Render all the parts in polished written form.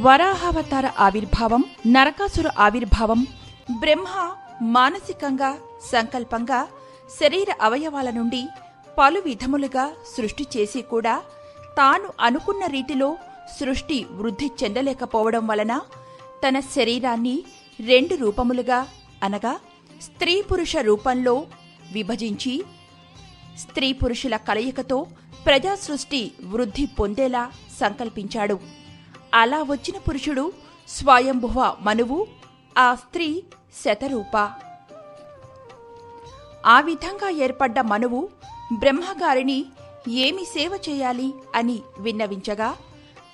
వరాహావతార ఆవిర్భావం, నరకాసుర ఆవిర్భావం. బ్రహ్మ మానసికంగా, సంకల్పంగా శరీర అవయవాల నుండి పలు విధములుగా సృష్టి చేసి కూడా తాను అనుకున్న రీతిలో సృష్టి వృద్ధి చెందలేకపోవడం వలన తన శరీరాన్ని 2 రూపములుగా అనగా స్త్రీ పురుష రూపంలో విభజించి స్త్రీ పురుషుల కలయికతో ప్రజా సృష్టి వృద్ధి పొందేలా సంకల్పించాడు. అలా వచ్చిన పురుషుడు స్వయంభువ మనువు, ఆ స్త్రీ శతరూప. ఆ విధంగా ఏర్పడ్డ మనువు బ్రహ్మగారిని ఏమి సేవ చేయాలి అని విన్నవించగా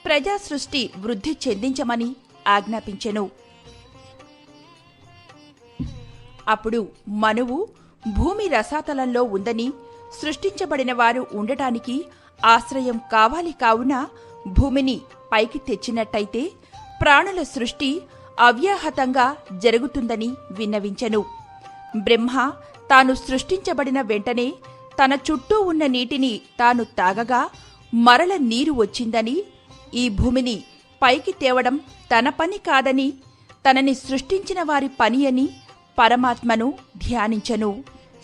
ప్రజా సృష్టి వృద్ధి చెందించమని ఆజ్ఞాపించెను. అప్పుడు మనువు భూమి రసాతలంలో ఉందని, సృష్టించబడిన వారు ఉండటానికి ఆశ్రయం కావాలి కావున భూమిని పైకి తెచ్చినట్టయితే ప్రాణుల సృష్టి అవ్యాహతంగా జరుగుతుందని విన్నవించెను. బ్రహ్మ తాను సృష్టించబడిన వెంటనే తన చుట్టూ ఉన్న నీటిని తాను తాగగా మరల నీరు వచ్చిందని, ఈ భూమిని పైకి తేవడం తన పని కాదని, తనని సృష్టించిన వారి పని అని పరమాత్మను ధ్యానించెను.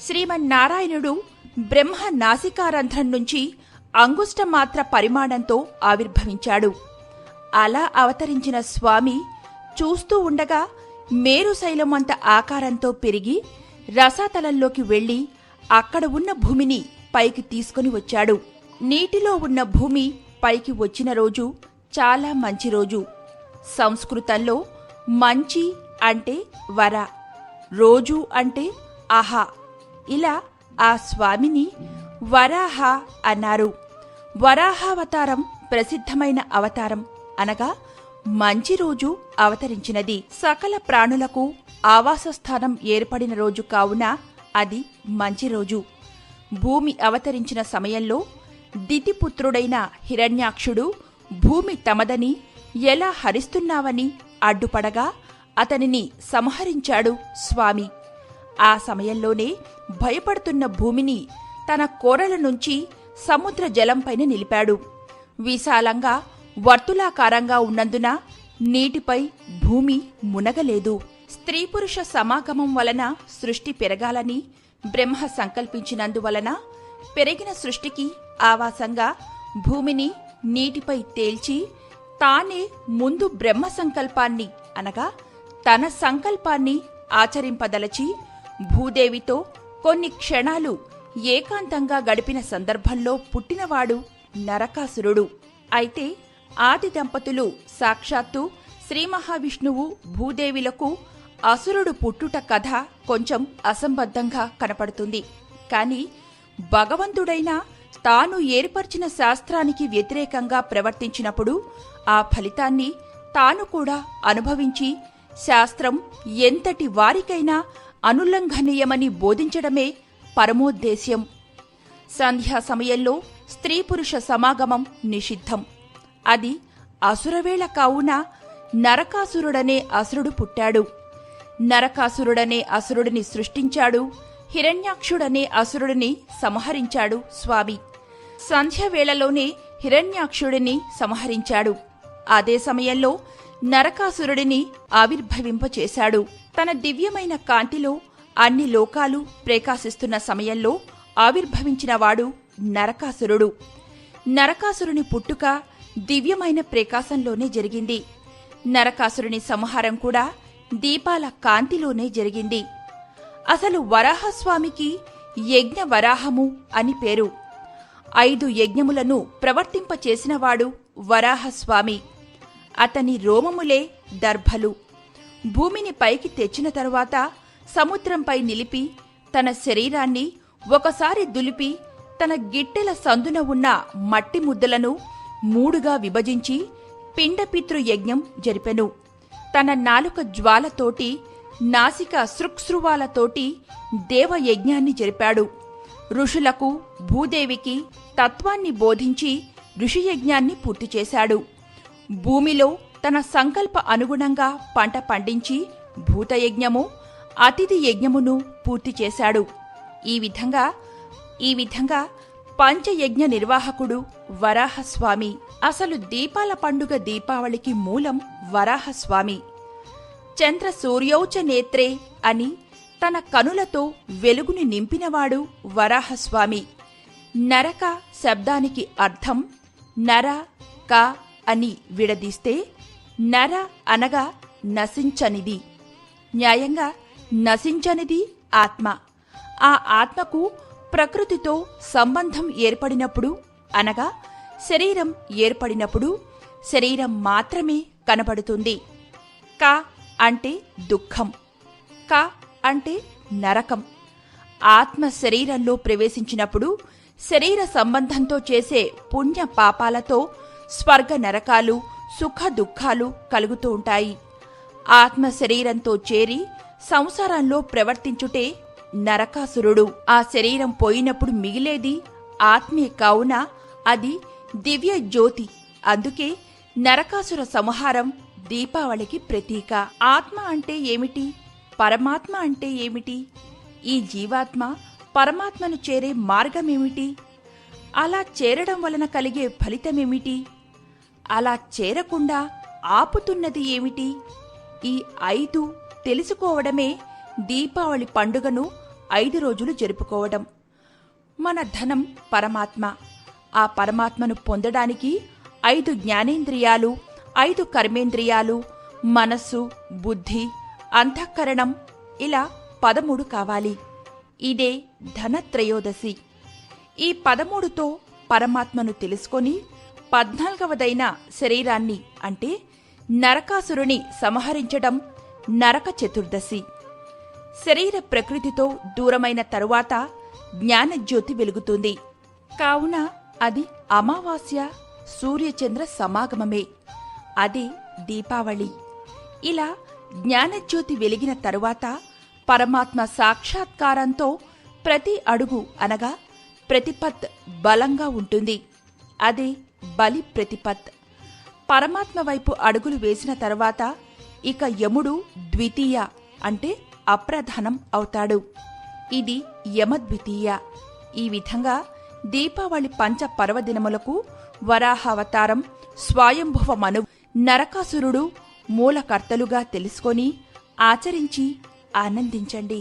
శ్రీమన్నారాయణుడు బ్రహ్మ నాసికారంధ్రం నుంచి అంగుష్టమాత్ర పరిమాణంతో ఆవిర్భవించాడు. అలా అవతరించిన స్వామి చూస్తూ ఉండగా మేరుశైలమంత ఆకారంతో పెరిగి రసాతలంలోకి వెళ్లి అక్కడ ఉన్న భూమిని పైకి తీసుకుని వచ్చాడు. నీటిలో ఉన్న భూమి పైకి వచ్చిన రోజు చాలా మంచి రోజు. సంస్కృతంలో మంచి అంటే వర, రోజు అంటే అహ. ఇలా ఆ స్వామిని వరాహ అన్నారు. వరాహావతారం ప్రసిద్ధమైన అవతారం అనగా మంచి రోజు అవతరించినది. సకల ప్రాణులకు ఆవాసస్థానం ఏర్పడిన రోజు కావున అది మంచి రోజు. భూమి అవతరించిన సమయంలో దితిపుత్రుడైన హిరణ్యాక్షుడు భూమి తమదని ఎలా హరిస్తున్నావని అడ్డుపడగా అతనిని సంహరించాడు స్వామి. ఆ సమయంలోనే భయపడుతున్న భూమిని తన కోరల నుంచి సముద్ర జలంపైన నిలిపాడు. విశాలంగా వర్తులాకారంగా ఉన్నందున నీటిపై భూమి మునగలేదు. స్త్రీ పురుష సమాగమం వలన సృష్టి పెరగాలని బ్రహ్మ సంకల్పించినందువలన పెరిగిన సృష్టికి ఆవాసంగా భూమిని నీటిపై తేల్చి తానే ముందు బ్రహ్మ సంకల్పాన్ని అనగా తన సంకల్పాన్ని ఆచరింపదలచి భూదేవితో కొన్ని క్షణాలు ఏకాంతంగా గడిపిన సందర్భంలో పుట్టినవాడు నరకాసురుడు. అయితే ఆది దంపతులు సాక్షాత్తు శ్రీ మహావిష్ణువు భూదేవిలకు అసురుడు పుట్టుట కథ కొంచెం అసంబద్ధంగా కనపడుతుంది. కాని భగవంతుడైనా తాను ఏర్పరిచిన శాస్త్రానికి వ్యతిరేకంగా ప్రవర్తించినప్పుడు ఆ ఫలితాన్ని తాను కూడా అనుభవించి శాస్త్రం ఎంతటి వారికైనా అనుల్లంఘనీయమని బోధించడమే పరమోద్దేశ్యం. సంధ్యా సమయంలో స్త్రీ పురుష సమాగమం నిషిద్ధం. అది అసురవేళ కావున నరకాసురుడనే అసురుడు పుట్టాడు. నరకాసురుడనే అసురుడిని సృష్టించాడు. హిరణ్యాక్షుడనే అసురుడిని సంహరించాడు స్వామి. సంధ్యవేళలోనే హిరణ్యాక్షుడిని సంహరించాడు. అదే సమయంలో నరకాసురుడిని ఆవిర్భవింపచేశాడు. తన దివ్యమైన కాంతిలో అన్ని లోకాలు ప్రకాశిస్తున్న సమయంలో ఆవిర్భవించినవాడు నరకాసురుడు. నరకాసురుని పుట్టుక దివ్యమైన ప్రకాశంలోనే జరిగింది. నరకాసురుని సంహారం కూడా దీపాల కాంతిలోనే జరిగింది. అసలు వరాహస్వామికి యజ్ఞ వరాహము అని పేరు. 5 యజ్ఞములను ప్రవర్తింపచేసినవాడు వరాహస్వామి. అతని రోమములే దర్భలు. భూమిని పైకి తెచ్చిన తరువాత సముద్రంపై నిలిపి తన శరీరాన్ని ఒకసారి దులిపి తన గిట్టెల సందున ఉన్న మట్టి ముద్దలను 3గా విభజించి పిండపితృ యజ్ఞం జరిపెను. తన నాలుక జ్వాలతోటి నాసిక సృక్సృవాలతోటి దేవయజ్ఞాన్ని జరిపాడు. ఋషులకు భూదేవికి తత్వాన్ని బోధించి ఋషియజ్ఞాన్ని పూర్తి చేశాడు. భూమిలో తన సంకల్ప అనుగుణంగా పంట పండించి భూతయజ్ఞము, అతిథి యజ్ఞమును పూర్తి చేశాడు. ఈ విధంగా పంచయజ్ఞ నిర్వాహకుడు వరాహస్వామి. అసలు దీపాల పండుగ దీపావళికి మూలం వరాహస్వామి. చంద్ర సూర్యౌచ నేత్రే అని తన కనులతో వెలుగుని నింపినవాడు వరాహస్వామి. నరక శబ్దానికి అర్థం నర క అని విడదీస్తే నర అనగా నశించనిది. న్యాయంగా నశించనిది ఆత్మ. ఆ ఆత్మకు ప్రకృతితో సంబంధం ఏర్పడినప్పుడు అనగా శరీరం ఏర్పడినప్పుడు శరీరం మాత్రమే కనబడుతుంది. క అంటే దుఃఖం, క అంటే నరకం. ఆత్మ శరీరంలో ప్రవేశించినప్పుడు శరీర సంబంధంతో చేసే పుణ్య పాపాలతో స్వర్గ నరకాలు సుఖ దుఃఖాలు కలుగుతూ ఉంటాయి. ఆత్మ శరీరంతో చేరి సంసారంలో ప్రవర్తించుటే నరకాసురుడు. ఆ శరీరం పోయినప్పుడు మిగిలేది ఆత్మే కావున అది దివ్య జ్యోతి. అందుకే నరకాసుర సంహారం దీపావళికి ప్రతీక. ఆత్మ అంటే ఏమిటి? పరమాత్మ అంటే ఏమిటి? ఈ జీవాత్మ పరమాత్మను చేరే మార్గమేమిటి? అలా చేరడం వలన కలిగే ఫలితమేమిటి? అలా చేరకుండా ఆపుతున్నది ఏమిటి? ఈ 5 తెలుసుకోవడమే దీపావళి పండుగను 5 రోజులు జరుపుకోవడం. మన ధనం పరమాత్మ. ఆ పరమాత్మను పొందడానికి 5 జ్ఞానేంద్రియాలు, 5 కర్మేంద్రియాలు, మనస్సు, బుద్ధి, అంతఃకరణం ఇలా 13 కావాలి. ఇదే ధనత్రయోదశి. ఈ 13తో పరమాత్మను తెలుసుకొని 14వదైన శరీరాన్ని అంటే నరకాసురుని సంహరించడం నరక చతుర్దశి. శరీర ప్రకృతితో దూరమైన తరువాత జ్ఞానజ్యోతి వెలుగుతుంది. కావున అది అమావాస్య సూర్యచంద్ర సమాగమమే. అదే దీపావళి. ఇలా జ్ఞానజ్యోతి వెలిగిన తరువాత పరమాత్మ సాక్షాత్కారంతో ప్రతి అడుగు అనగా ప్రతిపత్ బలంగా ఉంటుంది. అదే బలి ప్రతిపత్. పరమాత్మ వైపు అడుగులు వేసిన తరువాత ఇక యముడు ద్వితీయ అంటే అప్రధానం అవుతాడు. ఇది యమద్వితీయ. ఈ విధంగా దీపావళి పంచ పర్వదినములకు వరాహావతారం, స్వయంభువ మనువు, నరకాసురుడు మూలకర్తలుగా తెలుసుకొని ఆచరించి ఆనందించండి.